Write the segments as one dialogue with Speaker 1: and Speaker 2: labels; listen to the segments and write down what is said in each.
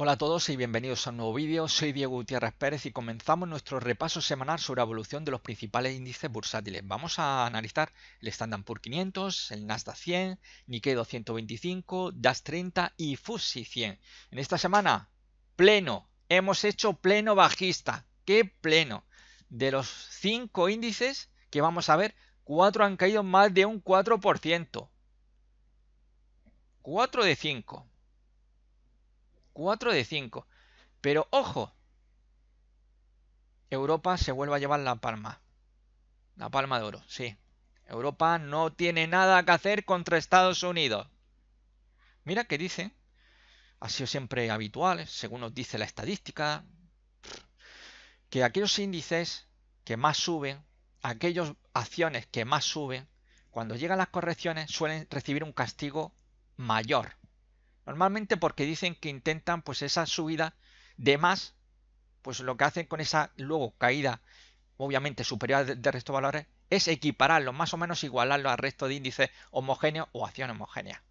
Speaker 1: Hola a todos y bienvenidos a un nuevo vídeo. Soy Diego Gutiérrez Pérez y comenzamos nuestro repaso semanal sobre la evolución de los principales índices bursátiles. Vamos a analizar el Standard Poor's 500, el Nasdaq 100, Nikkei 225, DAX 30 y FTSE 100. En esta semana, pleno. Hemos hecho pleno bajista. ¿Qué pleno? De los 5 índices que vamos a ver, 4 han caído más de un 4%. 4 de 5. 4 de 5. Pero ojo, Europa se vuelve a llevar la palma. La palma de oro, sí. Europa no tiene nada que hacer contra Estados Unidos. Mira que dicen, ha sido siempre habitual, según nos dice la estadística, que aquellos índices que más suben, aquellas acciones que más suben, cuando llegan las correcciones suelen recibir un castigo mayor. Normalmente porque dicen que intentan pues esa subida de más, pues lo que hacen con esa luego caída obviamente superior del resto de valores, es equipararlo, más o menos igualarlo al resto de índices homogéneos o acciones homogéneas.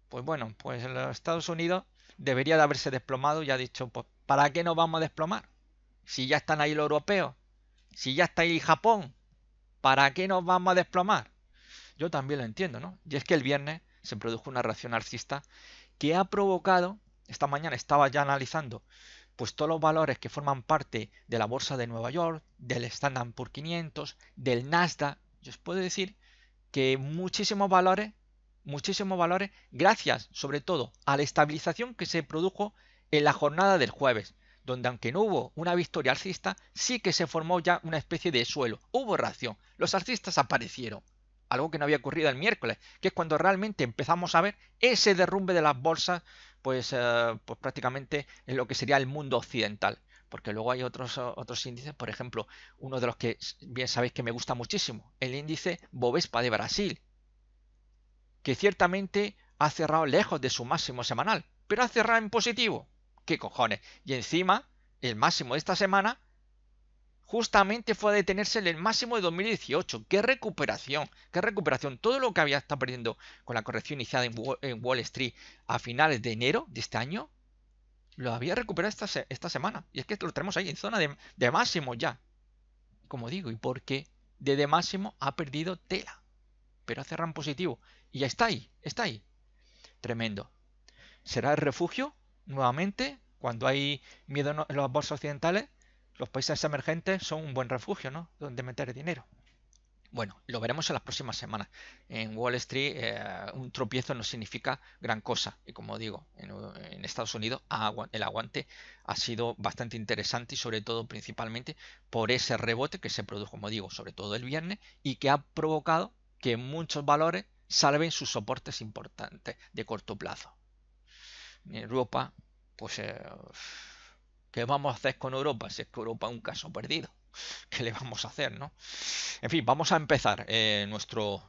Speaker 1: Pues bueno, pues en los Estados Unidos debería de haberse desplomado y ha dicho, pues ¿para qué nos vamos a desplomar? Si ya están ahí los europeos, si ya está ahí Japón, ¿para qué nos vamos a desplomar? Yo también lo entiendo, ¿no? Y es que el viernes se produjo una reacción alcista que ha provocado, esta mañana estaba ya analizando pues todos los valores que forman parte de la bolsa de Nueva York, del Standard Poor's 500, del Nasdaq. Yo os puedo decir que muchísimos valores, gracias sobre todo a la estabilización que se produjo en la jornada del jueves, donde aunque no hubo una victoria alcista, sí que se formó ya una especie de suelo. Hubo reacción. Los alcistas aparecieron. Algo que no había ocurrido el miércoles, que es cuando realmente empezamos a ver ese derrumbe de las bolsas, pues prácticamente en lo que sería el mundo occidental. Porque luego hay otros índices, por ejemplo, uno de los que bien sabéis que me gusta muchísimo, el índice Bovespa de Brasil, que ciertamente ha cerrado lejos de su máximo semanal, pero ha cerrado en positivo. ¿Qué cojones? Y encima, el máximo de esta semana justamente fue a detenerse en el máximo de 2018. ¡Qué recuperación! ¡Qué recuperación! Todo lo que había estado perdiendo con la corrección iniciada en Wall Street a finales de enero de este año, lo había recuperado esta semana. Y es que lo tenemos ahí en zona de máximo ya. Como digo, ¿y por qué? De máximo ha perdido tela, pero ha cerrado en positivo. Y ya está ahí, está ahí. Tremendo. ¿Será el refugio nuevamente? Cuando hay miedo en las bolsas occidentales, los países emergentes son un buen refugio, ¿no? Donde meter dinero. Bueno, lo veremos en las próximas semanas. En Wall Street un tropiezo no significa gran cosa. Y como digo, en Estados Unidos el aguante ha sido bastante interesante y sobre todo principalmente por ese rebote que se produjo, como digo, sobre todo el viernes y que ha provocado que muchos valores salven sus soportes importantes de corto plazo. En Europa, pues, ¿qué vamos a hacer con Europa? Si es que Europa es un caso perdido. ¿Qué le vamos a hacer, no? En fin, vamos a empezar nuestro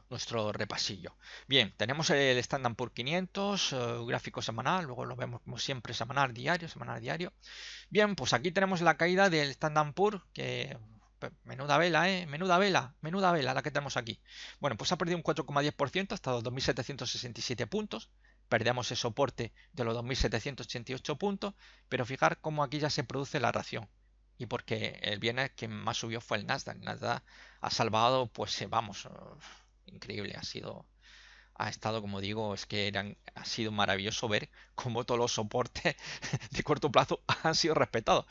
Speaker 1: repasillo. Bien, tenemos el Standard Poor's 500, gráfico semanal, luego lo vemos como siempre semanal, diario, semanal, diario. Bien, pues aquí tenemos la caída del Standard Poor's, que menuda vela, menuda vela la que tenemos aquí. Bueno, pues ha perdido un 4,10% hasta los 2.767 puntos. Perdemos el soporte de los 2.788 puntos, pero fijar cómo aquí ya se produce la reacción y porque el viernes quien más subió fue el Nasdaq. El Nasdaq ha salvado, pues vamos, increíble, ha estado, como digo, es que ha sido maravilloso ver cómo todos los soportes de corto plazo han sido respetados.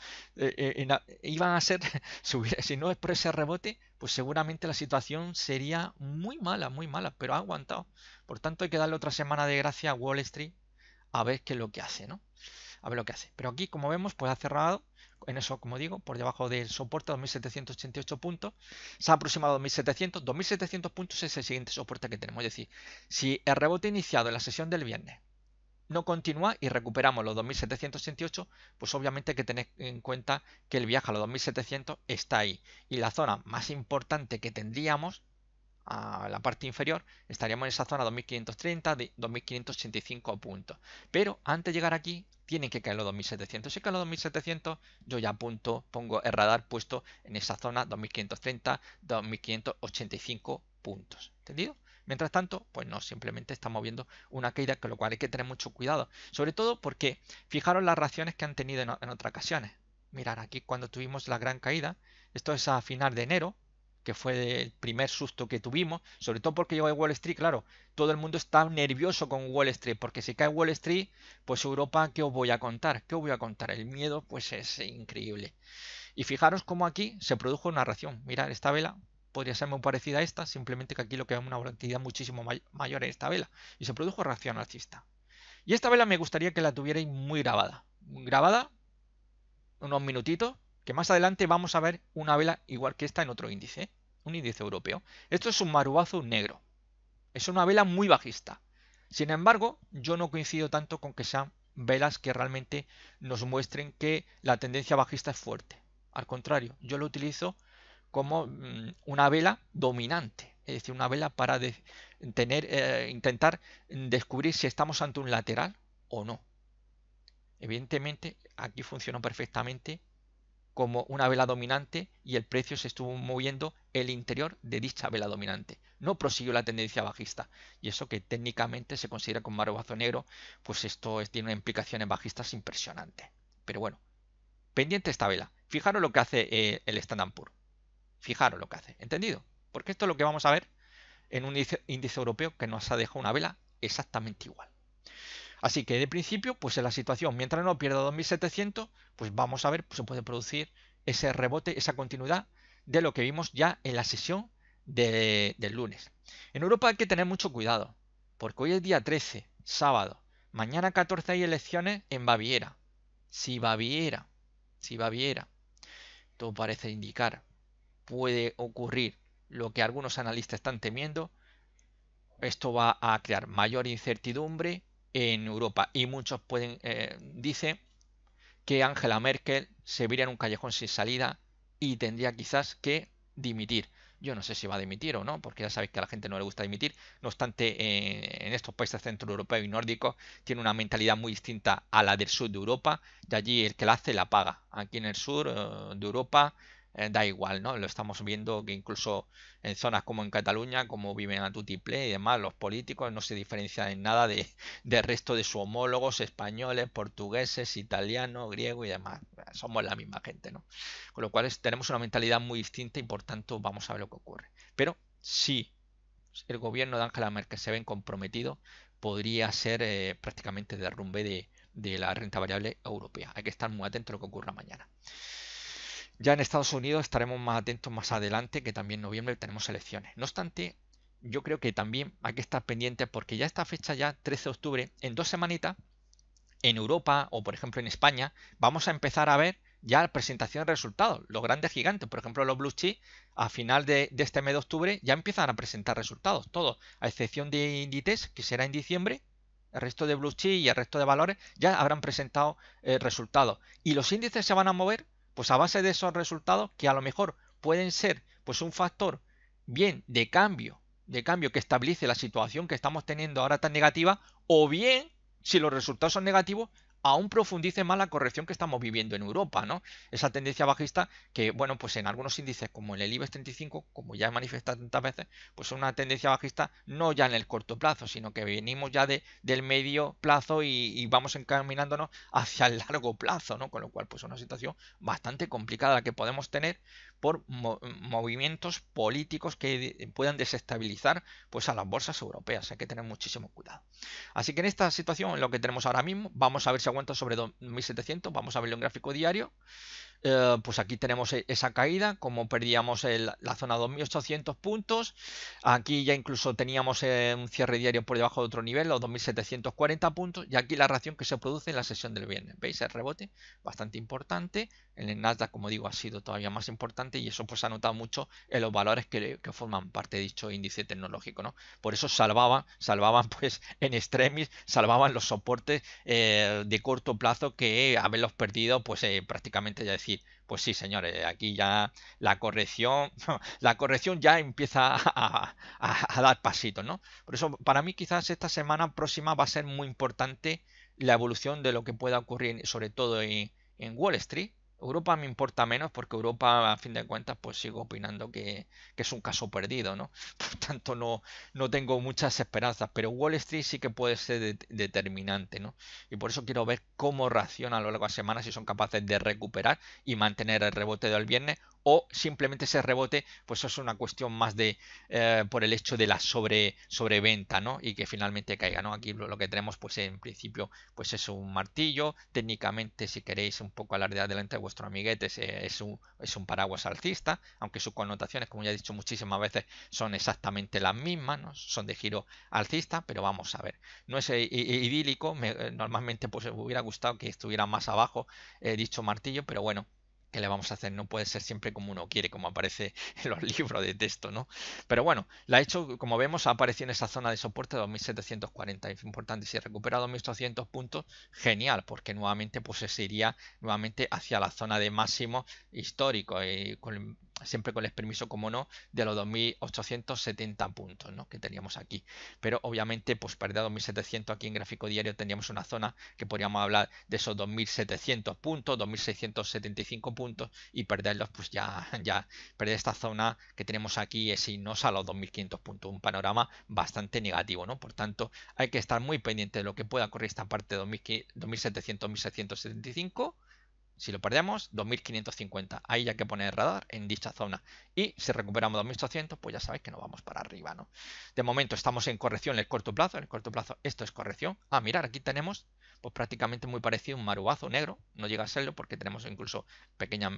Speaker 1: Iban a ser, si no es por ese rebote, pues seguramente la situación sería muy mala, pero ha aguantado. Por tanto, hay que darle otra semana de gracia a Wall Street a ver qué es lo que hace, ¿no? A ver lo que hace. Pero aquí, como vemos, pues ha cerrado en eso, como digo, por debajo del soporte 2.788 puntos. Se ha aproximado a 2.700. 2.700 puntos es el siguiente soporte que tenemos. Es decir, si el rebote iniciado en la sesión del viernes no continúa y recuperamos los 2.788, pues obviamente hay que tener en cuenta que el viaje a los 2.700 está ahí. Y la zona más importante que tendríamos a la parte inferior, estaríamos en esa zona 2530, de 2585 puntos. Pero antes de llegar aquí, tienen que caer los 2700. Si caen los 2700, yo ya pongo el radar puesto en esa zona 2530, 2585 puntos. ¿Entendido? Mientras tanto, pues no, simplemente estamos viendo una caída, con lo cual hay que tener mucho cuidado. Sobre todo porque fijaros las reacciones que han tenido en otras ocasiones. Mirar, aquí cuando tuvimos la gran caída, esto es a final de enero, que fue el primer susto que tuvimos, sobre todo porque llegó a Wall Street, claro, todo el mundo está nervioso con Wall Street, porque si cae Wall Street, pues Europa, ¿qué os voy a contar? ¿Qué os voy a contar? El miedo, pues es increíble. Y fijaros cómo aquí se produjo una reacción. Mirad, esta vela podría ser muy parecida a esta, simplemente que aquí lo que es una volatilidad muchísimo mayor en esta vela. Y se produjo reacción alcista. Y esta vela me gustaría que la tuvierais muy grabada. Grabada unos minutitos, que más adelante vamos a ver una vela igual que esta en otro índice, un índice europeo. Esto es un marubazo negro. Es una vela muy bajista. Sin embargo, yo no coincido tanto con que sean velas que realmente nos muestren que la tendencia bajista es fuerte. Al contrario, yo lo utilizo como una vela dominante, es decir, una vela para intentar descubrir si estamos ante un lateral o no. Evidentemente, aquí funcionó perfectamente como una vela dominante y el precio se estuvo moviendo el interior de dicha vela dominante. No prosiguió la tendencia bajista. Y eso que técnicamente se considera como marobazo negro, pues esto tiene unas implicaciones bajistas impresionantes. Pero bueno, pendiente esta vela. Fijaros lo que hace el Standard Poor's. Fijaros lo que hace. ¿Entendido? Porque esto es lo que vamos a ver en un índice europeo que nos ha dejado una vela exactamente igual. Así que de principio, pues en la situación, mientras no pierda 2700, pues vamos a ver, pues se puede producir ese rebote, esa continuidad de lo que vimos ya en la sesión del lunes. En Europa hay que tener mucho cuidado, porque hoy es día 13, sábado. Mañana 14 hay elecciones en Baviera. Si Baviera, todo parece indicar, puede ocurrir lo que algunos analistas están temiendo, esto va a crear mayor incertidumbre en Europa y muchos dicen que Angela Merkel se vería en un callejón sin salida y tendría quizás que dimitir. Yo no sé si va a dimitir o no, porque ya sabéis que a la gente no le gusta dimitir. No obstante, en estos países centroeuropeos y nórdicos tiene una mentalidad muy distinta a la del sur de Europa. De allí el que la hace la paga. Aquí en el sur de Europa da igual, ¿no? Lo estamos viendo que incluso en zonas como en Cataluña, como viven a tutiplé y demás, los políticos no se diferencian en nada del resto de sus homólogos españoles, portugueses, italianos, griegos y demás. Somos la misma gente, ¿no? Con lo cual tenemos una mentalidad muy distinta y por tanto vamos a ver lo que ocurre. Pero si el gobierno de Angela Merkel se ven comprometido, podría ser prácticamente derrumbe de la renta variable europea. Hay que estar muy atento a lo que ocurra mañana. Ya en Estados Unidos estaremos más atentos más adelante, que también en noviembre tenemos elecciones. No obstante, yo creo que también hay que estar pendientes porque ya esta fecha, ya 13 de octubre, en 2 semanitas, en Europa o por ejemplo en España, vamos a empezar a ver ya la presentación de resultados. Los grandes gigantes, por ejemplo los blue chips, a final de este mes de octubre ya empiezan a presentar resultados, todos, a excepción de Inditex, que será en diciembre. El resto de blue chips y el resto de valores ya habrán presentado resultados. Y los índices se van a mover pues a base de esos resultados que a lo mejor pueden ser pues un factor bien de cambio que estabilice la situación que estamos teniendo ahora tan negativa, o bien, si los resultados son negativos, aún profundice más la corrección que estamos viviendo en Europa, ¿no? Esa tendencia bajista que, bueno, pues en algunos índices como en el IBEX 35, como ya he manifestado tantas veces, pues es una tendencia bajista no ya en el corto plazo, sino que venimos ya del medio plazo y vamos encaminándonos hacia el largo plazo, ¿no? Con lo cual, pues es una situación bastante complicada la que podemos tener por movimientos políticos que puedan desestabilizar pues a las bolsas europeas. Hay que tener muchísimo cuidado. Así que en esta situación, lo que tenemos ahora mismo, vamos a ver si aguanta sobre 2700, vamos a verlo en gráfico diario. Pues aquí tenemos esa caída, como perdíamos la zona 2800 puntos. Aquí ya incluso teníamos un cierre diario por debajo de otro nivel, los 2740 puntos. Y aquí la reacción que se produce en la sesión del viernes. ¿Veis el rebote? Bastante importante. En el Nasdaq, como digo, ha sido todavía más importante y eso pues se ha notado mucho en los valores que forman parte de dicho índice tecnológico, ¿no? Por eso salvaban pues en extremis, salvaban los soportes de corto plazo que haberlos perdido pues prácticamente ya decir, pues sí señores, aquí ya la corrección ya empieza a dar pasitos, ¿no? Por eso para mí quizás esta semana próxima va a ser muy importante la evolución de lo que pueda ocurrir sobre todo en Wall Street, Europa me importa menos porque Europa, a fin de cuentas, pues sigo opinando que es un caso perdido, ¿no? Por tanto, no tengo muchas esperanzas, pero Wall Street sí que puede ser determinante, ¿no? Y por eso quiero ver cómo reacciona a lo largo de la semana, si son capaces de recuperar y mantener el rebote del viernes, o simplemente ese rebote, pues eso es una cuestión más de por el hecho de la sobreventa, ¿no? Y que finalmente caiga, ¿no? Aquí lo que tenemos, pues en principio, pues es un martillo. Técnicamente, si queréis un poco alardear delante de vuestro amiguete, es un paraguas alcista, aunque sus connotaciones, como ya he dicho muchísimas veces, son exactamente las mismas, ¿no? Son de giro alcista, pero vamos a ver, no es idílico, normalmente pues me hubiera gustado que estuviera más abajo dicho martillo, pero bueno, ¿qué le vamos a hacer? No puede ser siempre como uno quiere, como aparece en los libros de texto, ¿no? Pero bueno, la ha hecho, como vemos, ha aparecido en esa zona de soporte de 2740. Es importante, si recupera 2800 puntos, genial, porque nuevamente pues se iría nuevamente hacia la zona de máximo histórico, siempre con el permiso, como no, de los 2870 puntos, ¿no? Que teníamos aquí. Pero obviamente, pues perder 2700 aquí en gráfico diario tendríamos una zona que podríamos hablar de esos 2700 puntos, 2675 puntos, y perderlos, pues ya perder esta zona que tenemos aquí es irnos a los 2500 puntos, un panorama bastante negativo, ¿no? Por tanto, hay que estar muy pendiente de lo que pueda ocurrir esta parte de 2700-2675. Si lo perdemos, 2550. Ahí ya hay que poner el radar en dicha zona. Y si recuperamos 2800, pues ya sabéis que nos vamos para arriba, ¿no? De momento estamos en corrección en el corto plazo. En el corto plazo esto es corrección. Ah, mirar, aquí tenemos pues prácticamente muy parecido a un marubazo negro. No llega a serlo porque tenemos incluso pequeña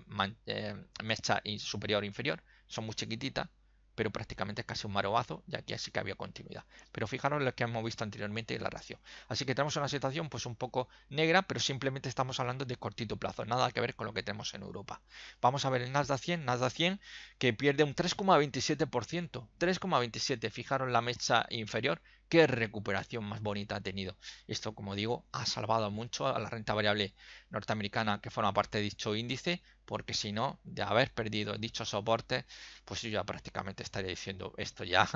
Speaker 1: mecha superior e inferior. Son muy chiquititas, pero prácticamente es casi un marubazo, ya que así que había continuidad. Pero fijaros lo que hemos visto anteriormente en la reacción. Así que tenemos una situación pues un poco negra, pero simplemente estamos hablando de cortito plazo, nada que ver con lo que tenemos en Europa. Vamos a ver el Nasdaq 100 que pierde un 3,27%, 3,27, fijaros la mecha inferior, qué recuperación más bonita ha tenido. Esto, como digo, ha salvado mucho a la renta variable norteamericana que forma parte de dicho índice, porque si no, de haber perdido dicho soporte, pues yo ya prácticamente estaría diciendo esto ya,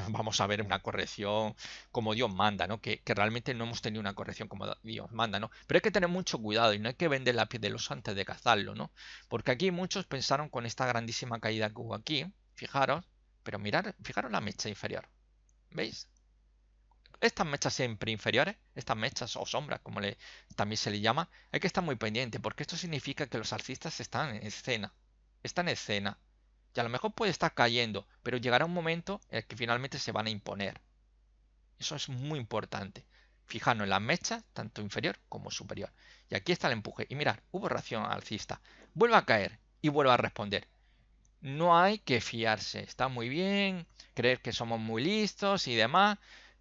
Speaker 1: vamos a ver una corrección como Dios manda, ¿no? Que realmente no hemos tenido una corrección como Dios manda, ¿no? Pero hay que tener mucho cuidado y no hay que vender la piel del oso antes de cazarlo, ¿no? Porque aquí muchos pensaron con esta grandísima caída que hubo aquí, fijaros, pero mirad, fijaros la mecha inferior, ¿veis? Estas mechas siempre inferiores, estas mechas o sombras, como también se le llama, hay que estar muy pendiente porque esto significa que los alcistas están en escena, están en escena. Y a lo mejor puede estar cayendo, pero llegará un momento en el que finalmente se van a imponer. Eso es muy importante. Fijarnos en las mechas, tanto inferior como superior. Y aquí está el empuje. Y mirad, hubo reacción alcista. Vuelve a caer y vuelve a responder. No hay que fiarse. Está muy bien, creer que somos muy listos y demás.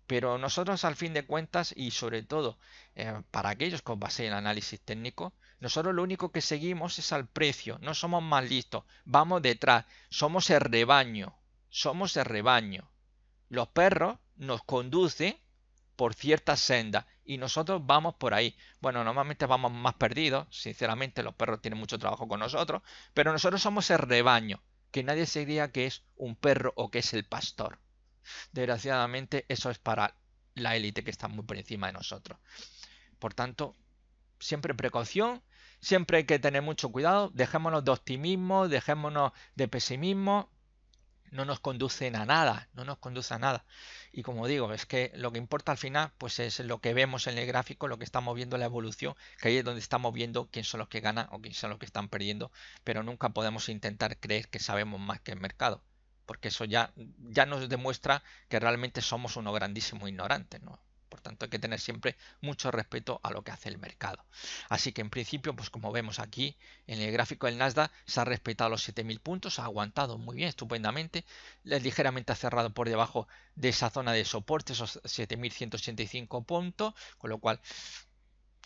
Speaker 1: Pero nosotros al fin de cuentas y sobre todo para aquellos que os baséis en análisis técnico, nosotros lo único que seguimos es al precio. No somos más listos. Vamos detrás. Somos el rebaño. Somos el rebaño. Los perros nos conducen por ciertas sendas y nosotros vamos por ahí. Bueno, normalmente vamos más perdidos, sinceramente los perros tienen mucho trabajo con nosotros, pero nosotros somos el rebaño, que nadie se diría que es un perro o que es el pastor. Desgraciadamente eso es para la élite que está muy por encima de nosotros. Por tanto, siempre precaución, siempre hay que tener mucho cuidado, dejémonos de optimismo, dejémonos de pesimismo, no nos conducen a nada, no nos conduce a nada. Y como digo, es que lo que importa al final, pues es lo que vemos en el gráfico, lo que estamos viendo la evolución, que ahí es donde estamos viendo quién son los que ganan o quién son los que están perdiendo, pero nunca podemos intentar creer que sabemos más que el mercado, porque eso ya nos demuestra que realmente somos unos grandísimos ignorantes, ¿no? Por tanto, hay que tener siempre mucho respeto a lo que hace el mercado. Así que en principio, pues como vemos aquí en el gráfico del Nasdaq, se ha respetado los 7000 puntos, ha aguantado muy bien, estupendamente, ligeramente ha cerrado por debajo de esa zona de soporte, esos 7185 puntos, con lo cual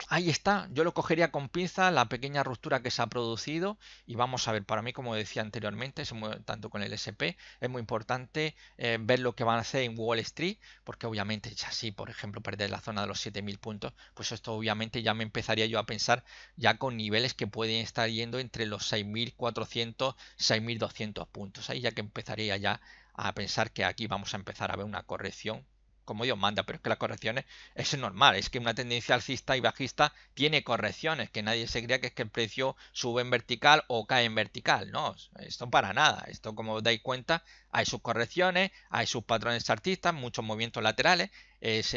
Speaker 1: ahí está, yo lo cogería con pinza la pequeña ruptura que se ha producido y vamos a ver, para mí como decía anteriormente, tanto con el SP, es muy importante ver lo que van a hacer en Wall Street, porque obviamente ya si por ejemplo perder la zona de los 7000 puntos, pues esto obviamente ya me empezaría yo a pensar ya con niveles que pueden estar yendo entre los 6400, 6200 puntos, ahí ya que empezaría ya a pensar que aquí vamos a empezar a ver una corrección como Dios manda, pero es que las correcciones es normal, es que una tendencia alcista y bajista tiene correcciones, que nadie se crea que es que el precio sube en vertical o cae en vertical, no, esto para nada, esto como os dais cuenta, hay sus correcciones, hay sus patrones chartistas, muchos movimientos laterales, es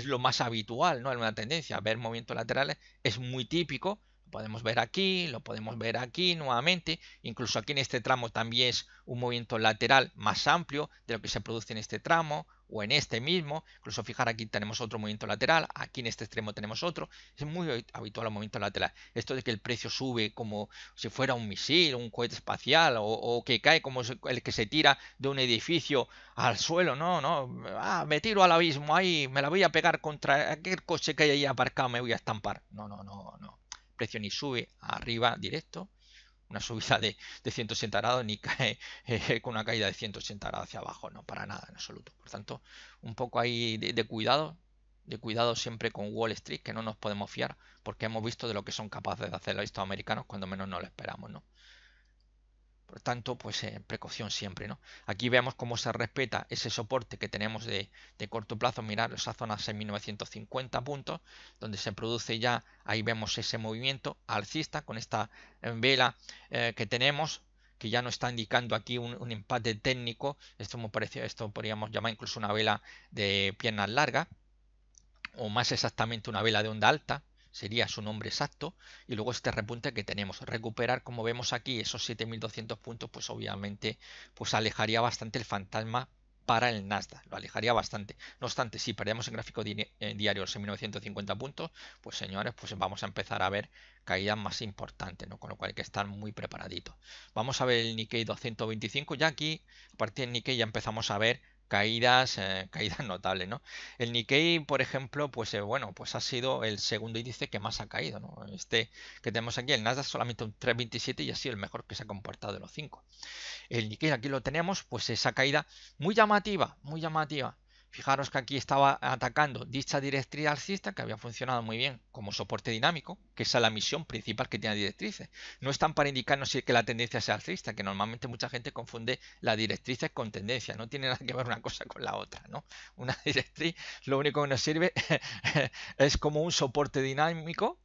Speaker 1: lo más habitual, ¿no? En una tendencia, ver movimientos laterales es muy típico, podemos ver aquí, lo podemos ver aquí nuevamente, incluso aquí en este tramo también es un movimiento lateral más amplio de lo que se produce en este tramo o en este mismo, incluso fijar aquí tenemos otro movimiento lateral, aquí en este extremo tenemos otro, es muy habitual el movimiento lateral, esto de que el precio sube como si fuera un misil, un cohete espacial o que cae como el que se tira de un edificio al suelo, no, me tiro al abismo ahí, me la voy a pegar contra aquel coche que hay ahí aparcado, me voy a estampar, no, precio ni sube arriba directo, una subida de 180 grados, ni cae con una caída de 180 grados hacia abajo, no, para nada en absoluto. Por tanto, un poco ahí de cuidado siempre con Wall Street, que no nos podemos fiar, porque hemos visto de lo que son capaces de hacer los americanos cuando menos nos lo esperamos, ¿no? Por tanto, pues precaución siempre, ¿no? Aquí vemos cómo se respeta ese soporte que tenemos de corto plazo. Mirad esa zona 6.950 puntos, donde se produce ya, ahí vemos ese movimiento alcista con esta vela que tenemos, que ya nos está indicando aquí un empate técnico. Esto me pareció, esto podríamos llamar incluso una vela de piernas largas, o más exactamente una vela de onda alta, sería su nombre exacto, y luego este repunte que tenemos, recuperar como vemos aquí esos 7.200 puntos, pues obviamente pues alejaría bastante el fantasma para el Nasdaq, lo alejaría bastante. No obstante, si perdemos el gráfico diario los 1950 puntos, pues señores, pues vamos a empezar a ver caídas más importantes, ¿no? Con lo cual hay que estar muy preparaditos. Vamos a ver el Nikkei 225, ya aquí, a partir del Nikkei ya empezamos a ver caídas notables, ¿no? El Nikkei, por ejemplo, pues bueno, pues ha sido el segundo índice que más ha caído, ¿no? Este que tenemos aquí, el Nasdaq solamente un 3,27 y ha sido el mejor que se ha comportado de los 5. El Nikkei aquí lo tenemos, pues esa caída muy llamativa, muy llamativa. Fijaros que aquí estaba atacando dicha directriz alcista que había funcionado muy bien como soporte dinámico, que esa es la misión principal que tiene la directrices. No están para indicarnos si que la tendencia sea alcista, que normalmente mucha gente confunde las directrices con tendencia, no tiene nada que ver una cosa con la otra, ¿no? Una directriz lo único que nos sirve es como un soporte dinámico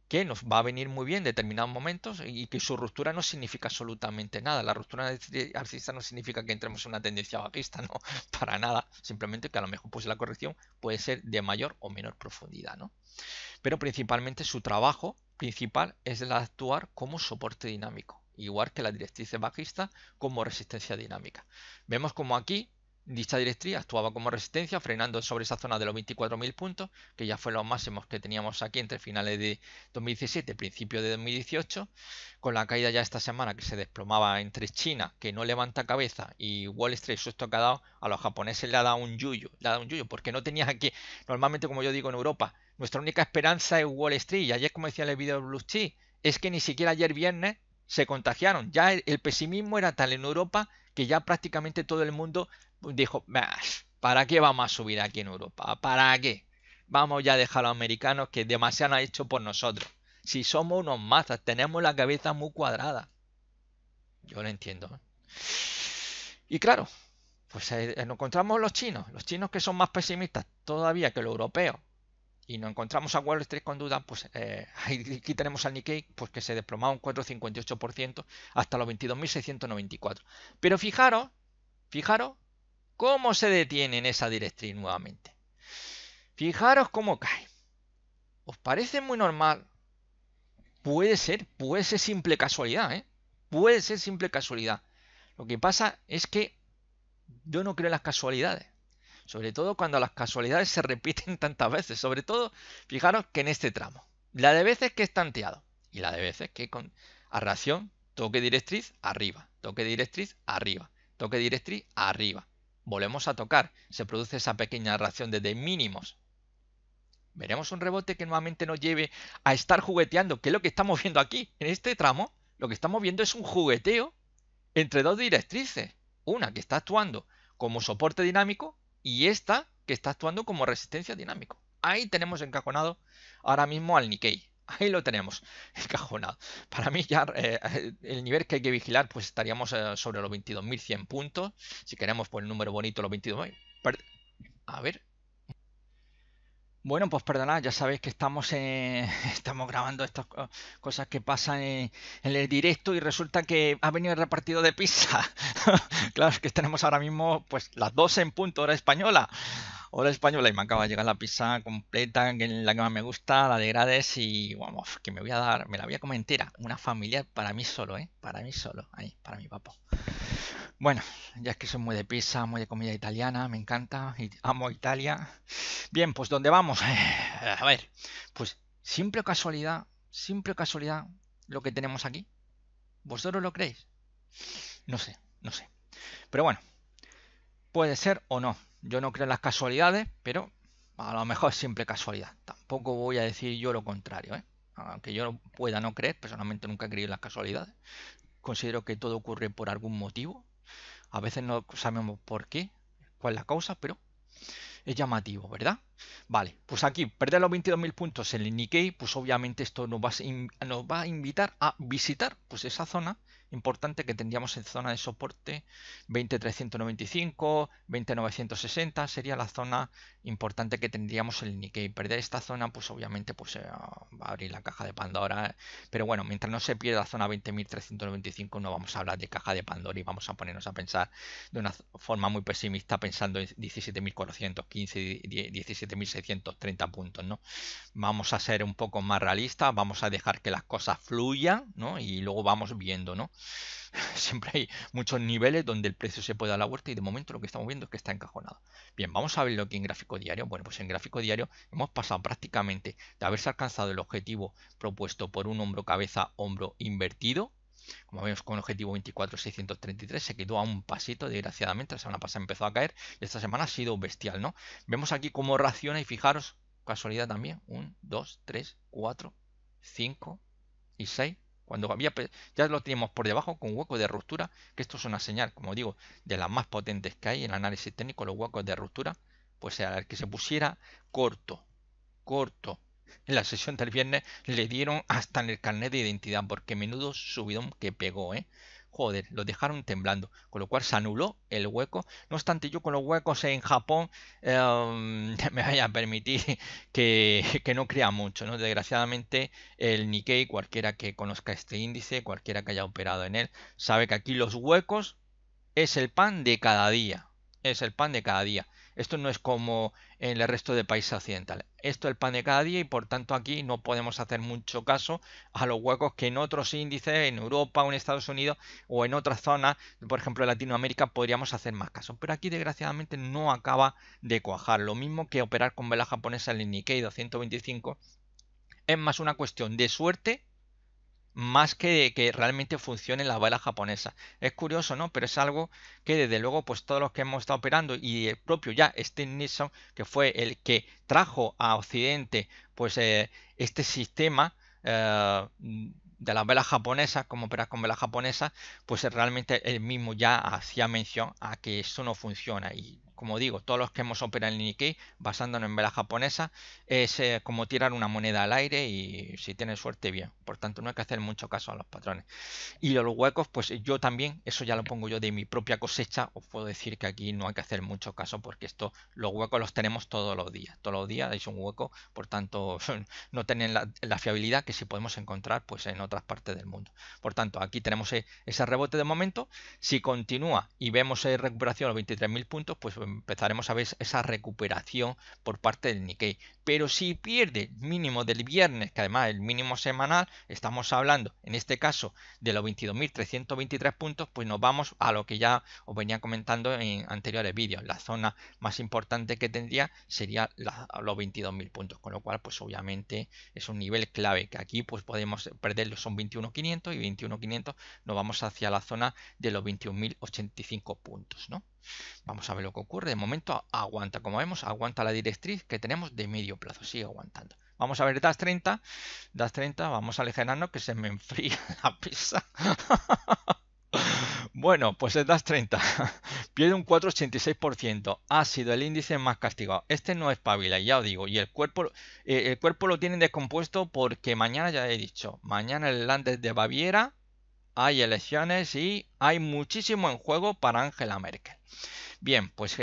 Speaker 1: que nos va a venir muy bien en determinados momentos y que su ruptura no significa absolutamente nada. La ruptura alcista no significa que entremos en una tendencia bajista, no, para nada. Simplemente que a lo mejor pues la corrección puede ser de mayor o menor profundidad, ¿no? Pero principalmente su trabajo principal es el actuar como soporte dinámico, igual que la directriz bajista como resistencia dinámica. Vemos como aquí dicha directriz actuaba como resistencia, frenando sobre esa zona de los 24.000 puntos, que ya fue los máximos que teníamos aquí entre finales de 2017 y principios de 2018, con la caída ya esta semana que se desplomaba entre China, que no levanta cabeza, y Wall Street, susto que ha dado, a los japoneses le ha dado un yuyu, porque no tenía aquí, normalmente como yo digo en Europa, nuestra única esperanza es Wall Street, y ayer como decía en el vídeo de Blue Chip, es que ni siquiera ayer viernes se contagiaron, ya el pesimismo era tal en Europa que ya prácticamente todo el mundo dijo, ¿para qué vamos a subir aquí en Europa? ¿Para qué? Vamos ya a dejar a los americanos que demasiado han hecho por nosotros. Si somos unos mazas, tenemos la cabeza muy cuadrada. Yo lo entiendo, ¿eh? Y claro, pues nos encontramos los chinos que son más pesimistas todavía que los europeos. Y nos encontramos a Wall Street con dudas, pues aquí tenemos al Nikkei pues que se desplomaba un 4,58% hasta los 22.694. Pero fijaros cómo se detiene en esa directriz nuevamente. Fijaros cómo cae. ¿Os parece muy normal? Puede ser simple casualidad, ¿eh? Puede ser simple casualidad. Lo que pasa es que yo no creo en las casualidades. Sobre todo cuando las casualidades se repiten tantas veces. Sobre todo, fijaros que en este tramo. La de veces que es tanteado. Y la de veces que a reacción, toque directriz, arriba. Toque directriz, arriba. Toque directriz, arriba. Volvemos a tocar. Se produce esa pequeña reacción desde mínimos. Veremos un rebote que nuevamente nos lleve a estar jugueteando. Que es lo que estamos viendo aquí. En este tramo, lo que estamos viendo es un jugueteo entre dos directrices. Una que está actuando como soporte dinámico y esta que está actuando como resistencia dinámico. Ahí tenemos encajonado ahora mismo al Nikkei. Ahí lo tenemos encajonado. Para mí ya el nivel que hay que vigilar pues estaríamos sobre los 22.100 puntos. Si queremos pues el número bonito los 22.000. A ver. Bueno, pues perdonad, ya sabéis que estamos, estamos grabando estas cosas que pasan en el directo y resulta que ha venido el repartido de pizza. Claro, es que tenemos ahora mismo pues las 12 en punto, hora española. Hora española y me acaba de llegar la pizza completa, que es la que más me gusta, la de Grades y vamos, que me voy a dar, me la voy a comer entera. Una familiar para mí solo, ¿eh? Para mí solo, ahí, para mi papá. Bueno, ya es que soy muy de pizza, muy de comida italiana, me encanta, y amo Italia. Bien, pues ¿dónde vamos? A ver, pues simple casualidad lo que tenemos aquí. ¿Vosotros lo creéis? No sé, no sé. Pero bueno, puede ser o no. Yo no creo en las casualidades, pero a lo mejor es simple casualidad. Tampoco voy a decir yo lo contrario, ¿eh? Aunque yo pueda no creer, personalmente nunca he creído en las casualidades. Considero que todo ocurre por algún motivo. A veces no sabemos por qué, cuál es la causa, pero es llamativo, ¿verdad? Vale, pues aquí, perder los 22.000 puntos en el Nikkei, pues obviamente esto nos va a invitar a visitar pues esa zona importante que tendríamos en zona de soporte 20.395, 20.960, sería la zona importante que tendríamos en el Nikkei. Perder esta zona, pues obviamente pues, va a abrir la caja de Pandora, pero bueno, mientras no se pierda la zona 20.395 no vamos a hablar de caja de Pandora y vamos a ponernos a pensar de una forma muy pesimista pensando en 17.415, 17.630 puntos, ¿no? Vamos a ser un poco más realistas, vamos a dejar que las cosas fluyan, ¿no? Y luego vamos viendo, ¿no? Siempre hay muchos niveles donde el precio se puede dar la vuelta y de momento lo que estamos viendo es que está encajonado. Bien, vamos a verlo aquí en gráfico diario. Bueno, pues en gráfico diario hemos pasado prácticamente de haberse alcanzado el objetivo propuesto por un hombro cabeza hombro invertido, como vemos con el objetivo 24.633, se quedó a un pasito, desgraciadamente. La semana pasada empezó a caer y esta semana ha sido bestial, ¿no? Vemos aquí cómo reacciona y fijaros, casualidad también, 1, 2, 3, 4, 5 y 6. Cuando ya lo teníamos por debajo con hueco de ruptura, que esto es una señal, como digo, de las más potentes que hay en análisis técnico, los huecos de ruptura, pues al que se pusiera corto, corto en la sesión del viernes le dieron hasta en el carnet de identidad, porque menudo subidón que pegó, ¿eh? Joder, lo dejaron temblando, con lo cual se anuló el hueco. No obstante, yo con los huecos en Japón me vaya a permitir que no crea mucho, ¿no? Desgraciadamente, el Nikkei, cualquiera que conozca este índice, cualquiera que haya operado en él, sabe que aquí los huecos es el pan de cada día. Es el pan de cada día. Esto no es como en el resto de países occidentales. Esto es el pan de cada día y por tanto aquí no podemos hacer mucho caso a los huecos que en otros índices, en Europa o en Estados Unidos o en otras zonas, por ejemplo en Latinoamérica, podríamos hacer más caso. Pero aquí desgraciadamente no acaba de cuajar. Lo mismo que operar con vela japonesa en el Nikkei 225. Es más una cuestión de suerte más que realmente funcione la vela japonesa. Es curioso, ¿no? Pero es algo que desde luego pues todos los que hemos estado operando y el propio ya Steve Nixon, que fue el que trajo a Occidente pues este sistema de las velas japonesas, como operar con velas japonesas, pues realmente él mismo ya hacía mención a que eso no funciona. Y como digo, todos los que hemos operado en el Nikkei basándonos en velas japonesas es como tirar una moneda al aire y si tienes suerte bien. Por tanto no hay que hacer mucho caso a los patrones. Y los huecos, pues yo también, eso ya lo pongo yo de mi propia cosecha, os puedo decir que aquí no hay que hacer mucho caso porque esto, los huecos los tenemos todos los días. Todos los días es un hueco, por tanto no tienen la fiabilidad que sí podemos encontrar pues en otras partes del mundo. Por tanto, aquí tenemos ese rebote de momento. Si continúa y vemos recuperación a los 23.000 puntos, pues empezaremos a ver esa recuperación por parte del Nikkei. Pero si pierde mínimo del viernes, que además es el mínimo semanal, estamos hablando en este caso de los 22.323 puntos, pues nos vamos a lo que ya os venía comentando en anteriores vídeos. La zona más importante que tendría sería los 22.000 puntos, con lo cual pues obviamente es un nivel clave que aquí pues podemos perderlo, son 21.500 y 21.500 nos vamos hacia la zona de los 21.085 puntos, ¿no? Vamos a ver lo que ocurre. De momento aguanta, como vemos, aguanta la directriz que tenemos de medio plazo, sigue aguantando. Vamos a ver DAX 30, DAX 30, vamos a aligerarnos que se me enfría la pizza. Bueno, pues el DAX 30 pierde un 4,86%. Ha sido el índice más castigado. Este no es pabila, ya os digo. Y el cuerpo lo tienen descompuesto porque mañana, ya he dicho, mañana el Landes de Baviera hay elecciones y hay muchísimo en juego para Angela Merkel. Bien, pues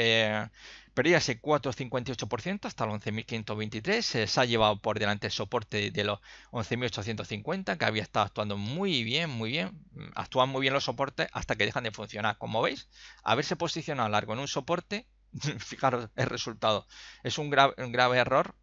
Speaker 1: Perdía ese 4,58% hasta los 11.523. Se ha llevado por delante el soporte de los 11.850, que había estado actuando muy bien, muy bien. Actúan muy bien los soportes hasta que dejan de funcionar. Como veis, haberse posicionado largo en un soporte, fijaros el resultado. Es un grave error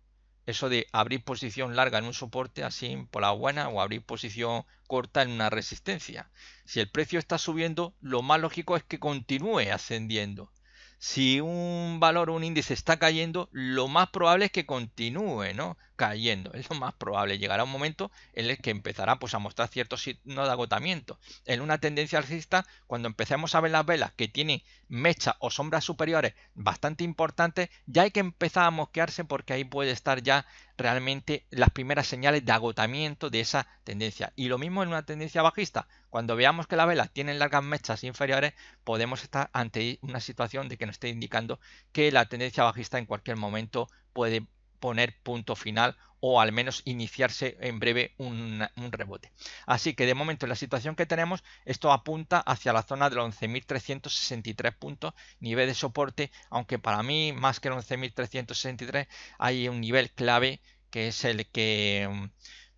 Speaker 1: eso de abrir posición larga en un soporte así por la buena o abrir posición corta en una resistencia. Si el precio está subiendo, lo más lógico es que continúe ascendiendo. Si un valor o un índice está cayendo, lo más probable es que continúe, ¿no?, cayendo. Es lo más probable. Llegará un momento en el que empezará, pues, a mostrar cierto signo de agotamiento. En una tendencia alcista, cuando empecemos a ver las velas que tienen mechas o sombras superiores bastante importantes, ya hay que empezar a mosquearse, porque ahí puede estar ya realmente las primeras señales de agotamiento de esa tendencia. Y lo mismo en una tendencia bajista. Cuando veamos que las velas tienen largas mechas inferiores, podemos estar ante una situación de que nos esté indicando que la tendencia bajista en cualquier momento puede poner punto final, o al menos iniciarse en breve un rebote. Así que de momento, en la situación que tenemos, esto apunta hacia la zona de los 11.363 puntos, nivel de soporte, aunque para mí, más que el 11.363, hay un nivel clave que es el que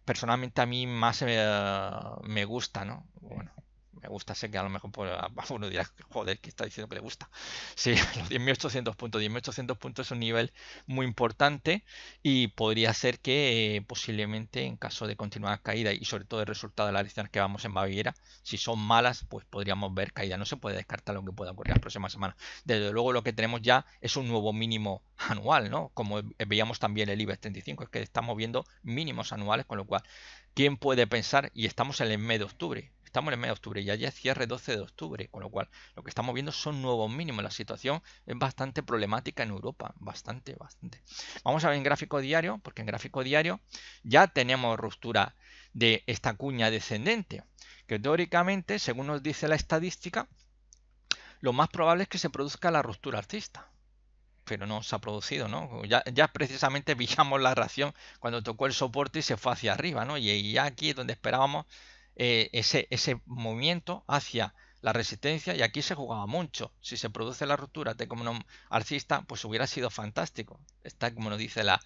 Speaker 1: personalmente a mí más me gusta, ¿no? Bueno, me gusta, sé que a lo mejor uno dirá, joder, que está diciendo que le gusta. Sí, los 10.800 puntos. 10.800 puntos es un nivel muy importante, y podría ser que posiblemente, en caso de continuar caída y sobre todo el resultado de las elecciones que vamos en Baviera, si son malas, pues podríamos ver caída. No se puede descartar lo que pueda ocurrir las próximas semanas. Desde luego, lo que tenemos ya es un nuevo mínimo anual, ¿no? Como veíamos también el IBEX 35, es que estamos viendo mínimos anuales, con lo cual, ¿quién puede pensar? Y estamos en el mes de octubre. Estamos en el mes de octubre y ya es cierre 12 de octubre, con lo cual lo que estamos viendo son nuevos mínimos. La situación es bastante problemática en Europa, bastante. Vamos a ver en gráfico diario, porque en gráfico diario ya tenemos ruptura de esta cuña descendente, que teóricamente, según nos dice la estadística, lo más probable es que se produzca la ruptura alcista. Pero no se ha producido, ¿no? Ya precisamente pillamos la reacción cuando tocó el soporte y se fue hacia arriba, ¿no? Y ya aquí es donde esperábamos ese movimiento hacia la resistencia, y aquí se jugaba mucho. Si se produce la ruptura de como alcista, pues hubiera sido fantástico. Está como nos dice la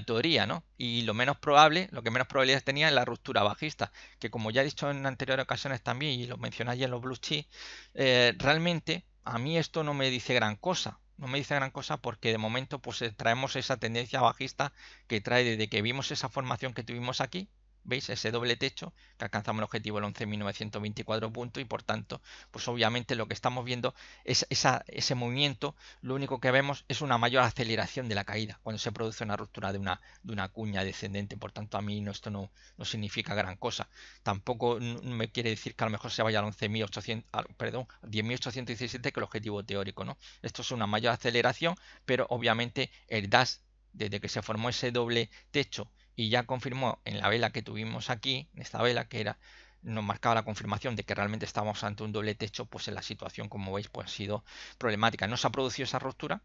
Speaker 1: teoría, ¿no? Y lo que menos probabilidades tenía es la ruptura bajista, que, como ya he dicho en anteriores ocasiones también, y lo mencioné ayer en los blue chips, realmente a mí esto no me dice gran cosa. No me dice gran cosa porque de momento, pues, traemos esa tendencia bajista que trae desde que vimos esa formación que tuvimos aquí. ¿Veis? Ese doble techo, que alcanzamos el objetivo de 11.924 puntos, y por tanto, pues obviamente lo que estamos viendo es ese movimiento. Lo único que vemos es una mayor aceleración de la caída cuando se produce una ruptura de una cuña descendente. Por tanto, a mí esto no significa gran cosa. Tampoco me quiere decir que a lo mejor se vaya al 11.800, perdón, 10.817, que el objetivo teórico, ¿no? Esto es una mayor aceleración, pero obviamente el DAX, desde que se formó ese doble techo y ya confirmó en la vela que tuvimos aquí, en esta vela que nos marcaba la confirmación de que realmente estábamos ante un doble techo, pues en la situación, como veis, pues ha sido problemática. No se ha producido esa ruptura,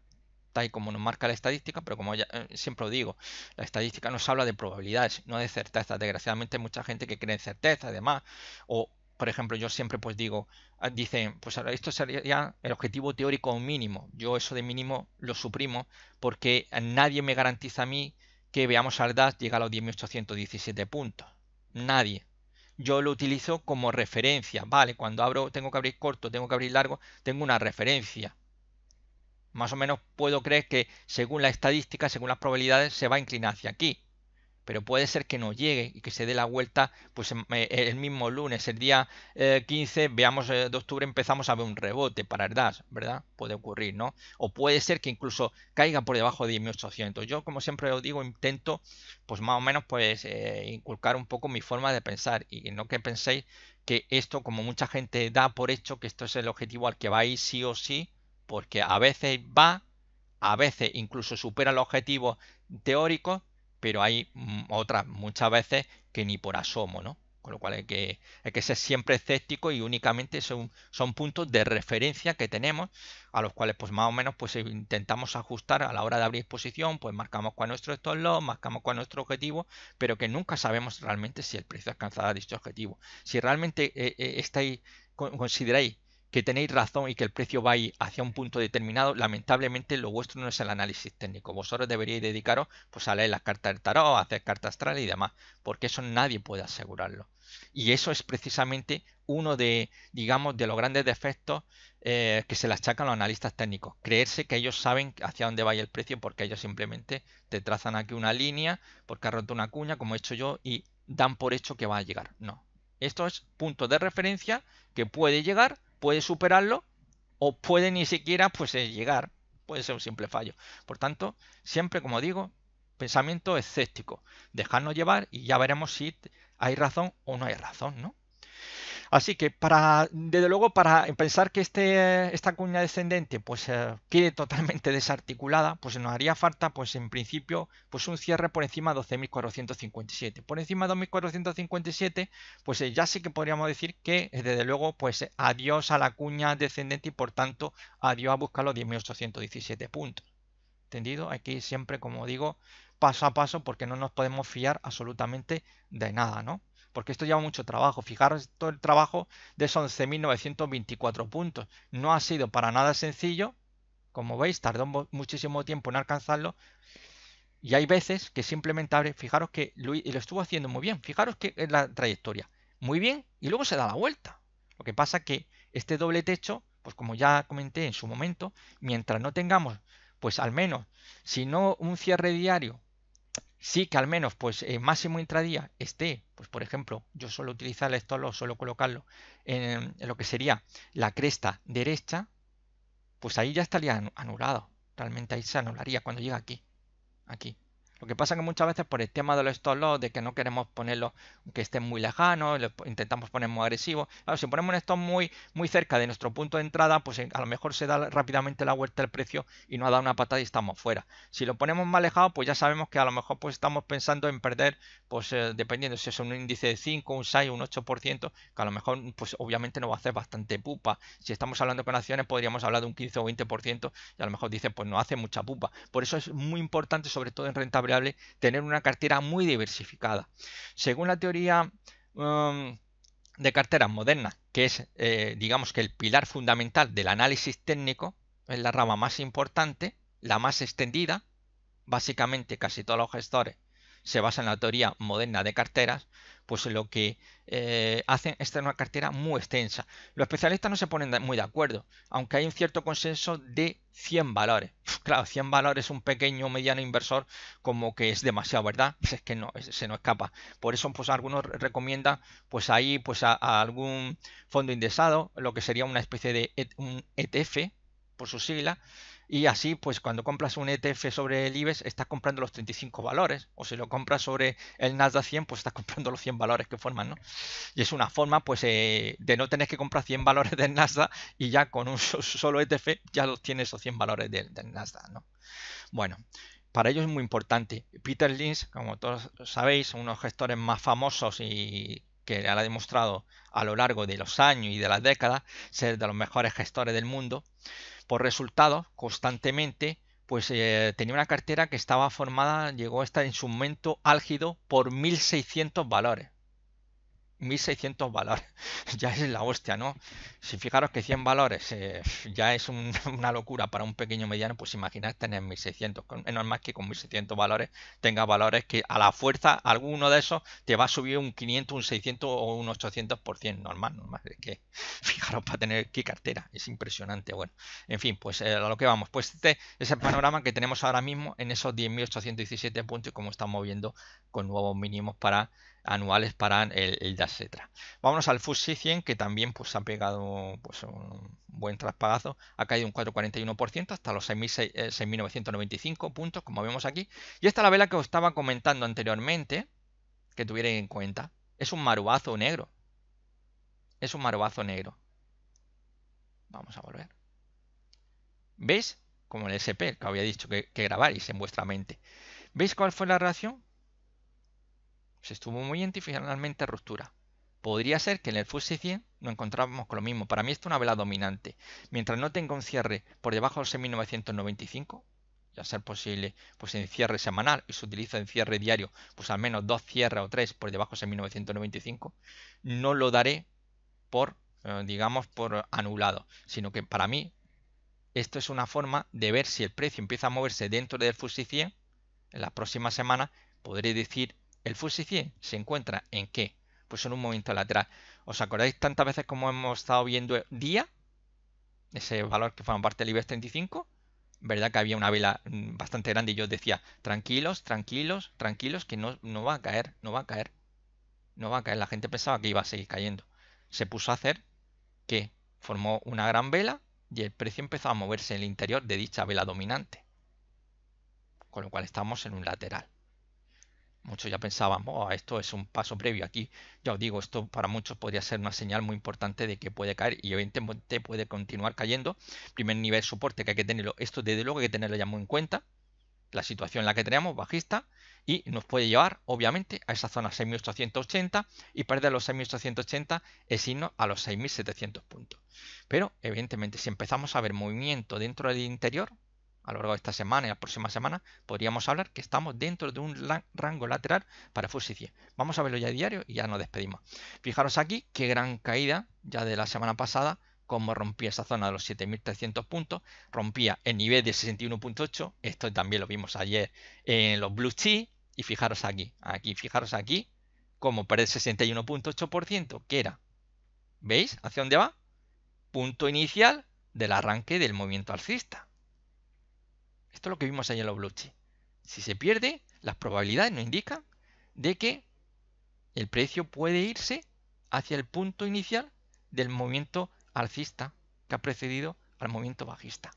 Speaker 1: tal y como nos marca la estadística, pero como ya siempre lo digo, la estadística nos habla de probabilidades, no de certezas. Desgraciadamente, hay mucha gente que cree en certeza, además, o por ejemplo, yo siempre pues digo, dicen, pues esto sería el objetivo teórico mínimo. Yo eso de mínimo lo suprimo, porque nadie me garantiza a mí que veamos al DAX llegar a los 10.817 puntos. Nadie. Yo lo utilizo como referencia, ¿vale? Cuando tengo que abrir corto, tengo que abrir largo, tengo una referencia. Más o menos puedo creer que, según la estadística, según las probabilidades, se va a inclinar hacia aquí. Pero puede ser que no llegue y que se dé la vuelta, pues el mismo lunes, el día 15, veamos, de octubre, empezamos a ver un rebote para el DAX, ¿verdad? Puede ocurrir, ¿no? O puede ser que incluso caiga por debajo de 10.800. Yo, como siempre os digo, intento, pues más o menos, pues inculcar un poco mi forma de pensar, y no que penséis que esto, como mucha gente da por hecho, que esto es el objetivo al que va a ir sí o sí, porque a veces va, a veces incluso supera el objetivo teórico, pero hay otras muchas veces que ni por asomo, ¿no? Con lo cual hay que ser siempre escéptico, y únicamente son puntos de referencia que tenemos, a los cuales pues más o menos pues intentamos ajustar a la hora de abrir exposición. Pues marcamos cuál es nuestro stop loss, marcamos cuál es nuestro objetivo, pero que nunca sabemos realmente si el precio alcanzará dicho objetivo. Si realmente consideráis que tenéis razón y que el precio va a ir hacia un punto determinado, lamentablemente lo vuestro no es el análisis técnico. Vosotros deberíais dedicaros pues a leer las cartas del tarot, a hacer cartas astrales y demás, porque eso nadie puede asegurarlo. Y eso es precisamente uno de, digamos, de los grandes defectos que se le achacan a los analistas técnicos. Creerse que ellos saben hacia dónde va el precio porque ellos simplemente te trazan aquí una línea, porque ha roto una cuña, como he hecho yo, y dan por hecho que va a llegar. No. Esto es punto de referencia que puede llegar, puede superarlo o puede ni siquiera pues llegar. Puede ser un simple fallo. Por tanto, siempre como digo, pensamiento escéptico. Dejarnos llevar y ya veremos si hay razón o no hay razón, ¿no? Así que desde luego, para pensar que esta cuña descendente pues quede totalmente desarticulada, pues nos haría falta, pues en principio, pues un cierre por encima de 12.457. Por encima de 12.457, pues ya sí que podríamos decir que desde luego, pues adiós a la cuña descendente y por tanto adiós a buscar los 10.817 puntos. ¿Entendido? Aquí siempre, como digo, paso a paso porque no nos podemos fiar absolutamente de nada, ¿no? Porque esto lleva mucho trabajo. Fijaros todo el trabajo de esos 11.924 puntos. No ha sido para nada sencillo. Como veis, tardó muchísimo tiempo en alcanzarlo. Y hay veces que simplemente abre. Fijaros que lo estuvo haciendo muy bien. Fijaros que es la trayectoria. Muy bien. Y luego se da la vuelta. Lo que pasa que este doble techo, pues como ya comenté en su momento, mientras no tengamos, pues al menos, si no un cierre diario, sí que al menos pues máximo intradía esté, pues por ejemplo, yo suelo utilizar el stop loss, suelo colocarlo en lo que sería la cresta derecha, pues ahí ya estaría anulado. Realmente ahí se anularía cuando llega aquí. Aquí. Lo que pasa que muchas veces por el tema de los stop loss, de que no queremos ponerlo que estén muy lejanos, lo intentamos poner muy agresivos. Claro, si ponemos un stop muy cerca de nuestro punto de entrada, pues a lo mejor se da rápidamente la vuelta al precio y nos ha dado una patada y estamos fuera. Si lo ponemos más alejado, pues ya sabemos que a lo mejor pues estamos pensando en perder, pues dependiendo si es un índice de 5, un 6, un 8%, que a lo mejor pues obviamente nos va a hacer bastante pupa. Si estamos hablando con acciones, podríamos hablar de un 15 o 20% y a lo mejor dice, pues no hace mucha pupa. Por eso es muy importante, sobre todo en renta variable, tener una cartera muy diversificada. Según la teoría de carteras modernas, que es digamos que el pilar fundamental del análisis técnico, es la rama más importante, la más extendida, básicamente casi todos los gestores se basan en la teoría moderna de carteras, pues lo que hacen es tener una cartera muy extensa. Los especialistas no se ponen muy de acuerdo, aunque hay un cierto consenso de 100 valores. Claro, 100 valores un pequeño o mediano inversor como que es demasiado, ¿verdad? Es que no, se nos escapa. Por eso pues algunos recomiendan pues ahí pues a algún fondo indexado, lo que sería una especie de un ETF por su sigla, y así, pues cuando compras un ETF sobre el IBEX, estás comprando los 35 valores. O si lo compras sobre el Nasdaq 100, pues estás comprando los 100 valores que forman, ¿no? Y es una forma, pues, de no tener que comprar 100 valores del Nasdaq y ya con un solo ETF ya los tienes esos 100 valores del Nasdaq, ¿no? Bueno, para ello es muy importante. Peter Lynch, como todos sabéis, uno de los gestores más famosos y que ha demostrado a lo largo de los años y de las décadas ser de los mejores gestores del mundo. Por resultado, constantemente, pues tenía una cartera que estaba formada, llegó a estar en su momento álgido por 1.600 valores. 1.600 valores, ya es la hostia, ¿no? Si fijaros que 100 valores ya es una locura para un pequeño mediano, pues imaginad tener 1.600. Es normal que con 1.600 valores tenga valores que a la fuerza, alguno de esos te va a subir un 500, un 600 o un 800%, normal. Es que fijaros para tener qué cartera, es impresionante. Bueno, en fin, pues a lo que vamos, pues este es el panorama que tenemos ahora mismo en esos 10.817 puntos y como estamos viendo con nuevos mínimos anuales para el DAX, etc. Vámonos al FTSE 100, que también pues ha pegado pues un buen traspagazo, ha caído un 4,41% hasta los 6.995 puntos, como vemos aquí. Y esta es la vela que os estaba comentando anteriormente, que tuvierais en cuenta. Es un marubazo negro. Es un marubazo negro. Vamos a volver. ¿Veis? Como el SP, que había dicho que grabarais en vuestra mente. ¿Veis cuál fue la reacción? Se estuvo muy lento y finalmente ruptura. Podría ser que en el FTSE 100 nos encontramos con lo mismo. Para mí esto es una vela dominante. Mientras no tenga un cierre por debajo de los 6.995, ya ser posible pues en cierre semanal y se utiliza en cierre diario, pues al menos 2 cierres o 3 por debajo de 6.995, no lo daré por digamos, por anulado, sino que para mí esto es una forma de ver si el precio empieza a moverse dentro del FTSE 100. En las próximas semanas podré decir, el FTSE 100 se encuentra ¿en qué? Pues en un movimiento lateral. ¿Os acordáis tantas veces como hemos estado viendo día? Ese valor que forma parte del IBEX 35. ¿Verdad que había una vela bastante grande y yo decía, tranquilos, tranquilos, tranquilos, que no va a caer, no va a caer, no va a caer? La gente pensaba que iba a seguir cayendo. Se puso a hacer que formó una gran vela y el precio empezó a moverse en el interior de dicha vela dominante. Con lo cual estamos en un lateral. Muchos ya pensaban, oh, esto es un paso previo aquí. Ya os digo, esto para muchos podría ser una señal muy importante de que puede caer y evidentemente puede continuar cayendo. Primer nivel de soporte que hay que tenerlo, esto desde luego hay que tenerlo ya muy en cuenta. La situación en la que tenemos, bajista, y nos puede llevar, obviamente, a esa zona 6.880 y perder los 6.880 es irnos a los 6.700 puntos. Pero, evidentemente, si empezamos a ver movimiento dentro del interior, a lo largo de esta semana y las próximas semanas, podríamos hablar que estamos dentro de un rango lateral para FTSE 100. Vamos a verlo ya a diario y ya nos despedimos. Fijaros aquí qué gran caída ya de la semana pasada, como rompía esa zona de los 7.300 puntos, rompía el nivel de 61.8, esto también lo vimos ayer en los Blue Chip, y fijaros aquí, fijaros aquí, como perder 61.8%, que era, ¿veis hacia dónde va? Punto inicial del arranque del movimiento alcista. Esto es lo que vimos ayer en los Blue Chip. Si se pierde, las probabilidades nos indican de que el precio puede irse hacia el punto inicial del movimiento alcista que ha precedido al movimiento bajista.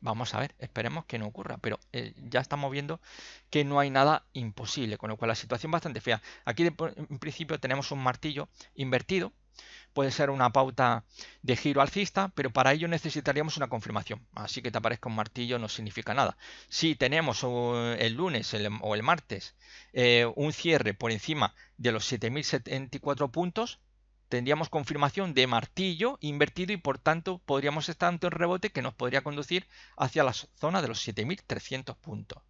Speaker 1: Vamos a ver, esperemos que no ocurra, pero ya estamos viendo que no hay nada imposible, con lo cual la situación es bastante fea. Aquí en principio tenemos un martillo invertido, puede ser una pauta de giro alcista, pero para ello necesitaríamos una confirmación. Así que te aparezca un martillo no significa nada. Si tenemos el lunes o el martes un cierre por encima de los 7.074 puntos, tendríamos confirmación de martillo invertido y por tanto podríamos estar ante un rebote que nos podría conducir hacia la zona de los 7.300 puntos.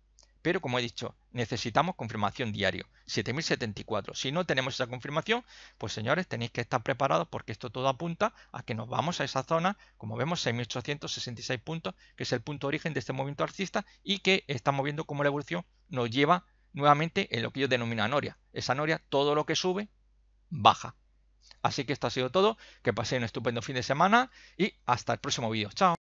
Speaker 1: Pero como he dicho, necesitamos confirmación diario, 7.074. Si no tenemos esa confirmación, pues señores, tenéis que estar preparados porque esto todo apunta a que nos vamos a esa zona, como vemos, 6.866 puntos, que es el punto de origen de este movimiento alcista y que estamos viendo cómo la evolución nos lleva nuevamente en lo que yo denomino noria. Esa noria, todo lo que sube, baja. Así que esto ha sido todo, que paséis un estupendo fin de semana y hasta el próximo vídeo. Chao.